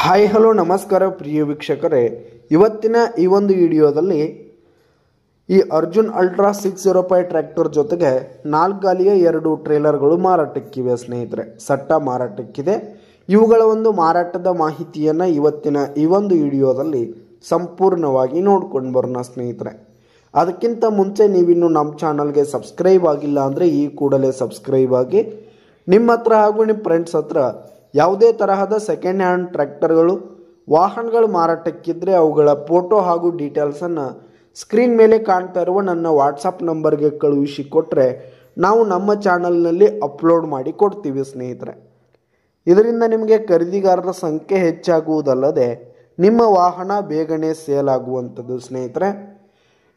Hi hello ನಮಸ್ಕಾರ ಪ್ರಿಯ ವೀಕ್ಷಕರೇ, ಇವತ್ತಿನ ಈ ಒಂದು ವಿಡಿಯೋದಲ್ಲಿ ಈ ಅರ್ಜುನ್ ಅಲ್ಟ್ರಾ 605 ಟ್ರ್ಯಾಕ್ಟರ್ ಜೊತೆಗೆ 4 ಗಾಲಿಯ 2 ಟ್ರೇಲರ್ಗಳು ಮಾರಾಟಕ್ಕಿವೆ ಸ್ನೇಹಿತರೆ. ಸಟ್ಟ ಮಾರಾಟಕ್ಕಿದೆ. ಇವುಗಳ ಒಂದು ಮಾರಾಟದ ಮಾಹಿತಿಯನ್ನು ಇವತ್ತಿನ ಈ ಒಂದು ವಿಡಿಯೋದಲ್ಲಿ ಸಂಪೂರ್ಣವಾಗಿ ನೋಡ್ಕೊಂಡು ಬರೋಣ ಸ್ನೇಹಿತರೆ. ಅದಕ್ಕಿಂತ ಮುಂಚೆ ನೀವಿನ್ನು ನಮ್ಮ ಚಾನಲ್ಗೆ ಸಬ್ಸ್ಕ್ರೈಬ್ ಆಗಿಲ್ಲ ಅಂದರೆ ಈ ಕೂಡಲೇ ಸಬ್ಸ್ಕ್ರೈಬ್ ಆಗಿ. ನಿಮ್ಮ ಹತ್ರ ಹಾಗೂ ನಿಮ್ಮ ಫ್ರೆಂಡ್ಸ್ ಹತ್ರ ಯಾವುದೇ ತರಹದ ಸೆಕೆಂಡ್ ಹ್ಯಾಂಡ್ ಟ್ರ್ಯಾಕ್ಟರ್ಗಳು ವಾಹನಗಳು ಮಾರಾಟಕ್ಕಿದ್ರೆ ಅವುಗಳ ಫೋಟೋ ಹಾಗೂ ಡೀಟೇಲ್ಸನ್ನು ಸ್ಕ್ರೀನ್ ಮೇಲೆ ಕಾಣ್ತಾ ಇರುವ ನನ್ನ ವಾಟ್ಸಪ್ ನಂಬರ್ಗೆ ಕಳುಹಿಸಿ ಕೊಟ್ಟರೆ ನಾವು ನಮ್ಮ ಚಾನಲ್ನಲ್ಲಿ ಅಪ್ಲೋಡ್ ಮಾಡಿ ಕೊಡ್ತೀವಿ ಸ್ನೇಹಿತರೆ. ಇದರಿಂದ ನಿಮಗೆ ಖರೀದಿಗಾರರ ಸಂಖ್ಯೆ ಹೆಚ್ಚಾಗುವುದಲ್ಲದೆ ನಿಮ್ಮ ವಾಹನ ಬೇಗನೆ ಸೇಲ್ ಆಗುವಂಥದ್ದು ಸ್ನೇಹಿತರೆ.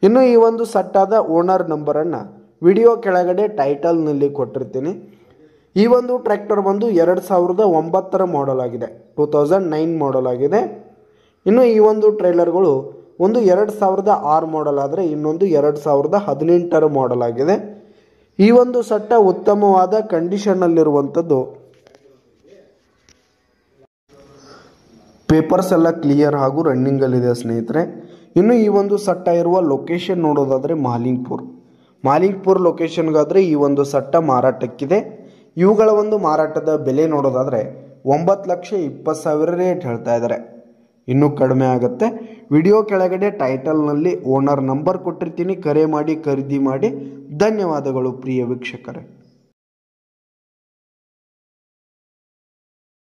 ಇನ್ನು ಈ ಒಂದು ಸಟ್ಟಾದ ಓನರ್ ನಂಬರನ್ನು ವಿಡಿಯೋ ಕೆಳಗಡೆ ಟೈಟಲ್ನಲ್ಲಿ ಕೊಟ್ಟಿರ್ತೀನಿ. ಈ ಒಂದು ಟ್ರ್ಯಾಕ್ಟರ್ ಬಂದು 2009 ಮಾಡೆಲ್ ಆಗಿದೆ, 2009 ಮಾಡೆಲ್ ಆಗಿದೆ. ಇನ್ನು ಈ ಒಂದು ಟ್ರೇಲರ್ಗಳು ಒಂದು 2006 ಮಾಡೆಲ್ ಆದರೆ ಇನ್ನೊಂದು 2018 ಮಾಡೆಲ್ ಆಗಿದೆ. ಈ ಒಂದು ಸಟ್ಟ ಉತ್ತಮವಾದ ಕಂಡೀಷನ್ನಲ್ಲಿರುವಂಥದ್ದು. ಪೇಪರ್ಸ್ ಎಲ್ಲ ಕ್ಲಿಯರ್ ಹಾಗೂ ರನ್ನಿಂಗಲ್ಲಿದೆ ಸ್ನೇಹಿತರೆ. ಇನ್ನು ಈ ಒಂದು ಸಟ್ಟ ಇರುವ ಲೊಕೇಶನ್ ನೋಡೋದಾದರೆ ಮಾಲಿಂಗ್ಪುರ್ ಲೊಕೇಶನ್ಗಾದರೆ ಈ ಒಂದು ಸಟ್ಟ ಮಾರಾಟಕ್ಕಿದೆ. ಇವುಗಳ ಒಂದು ಮಾರಾಟದ ಬೆಲೆ ನೋಡೋದಾದರೆ 9,20,000 ರೇಟ್ ಹೇಳ್ತಾ ಇದ್ದಾರೆ. ಇನ್ನೂ ಕಡಿಮೆ ಆಗುತ್ತೆ. ವಿಡಿಯೋ ಕೆಳಗಡೆ ಟೈಟಲ್ನಲ್ಲಿ ಓನರ್ ನಂಬರ್ ಕೊಟ್ಟಿರ್ತೀನಿ, ಕರೆ ಮಾಡಿ ಖರೀದಿ ಮಾಡಿ. ಧನ್ಯವಾದಗಳು ಪ್ರಿಯ ವೀಕ್ಷಕರೇ.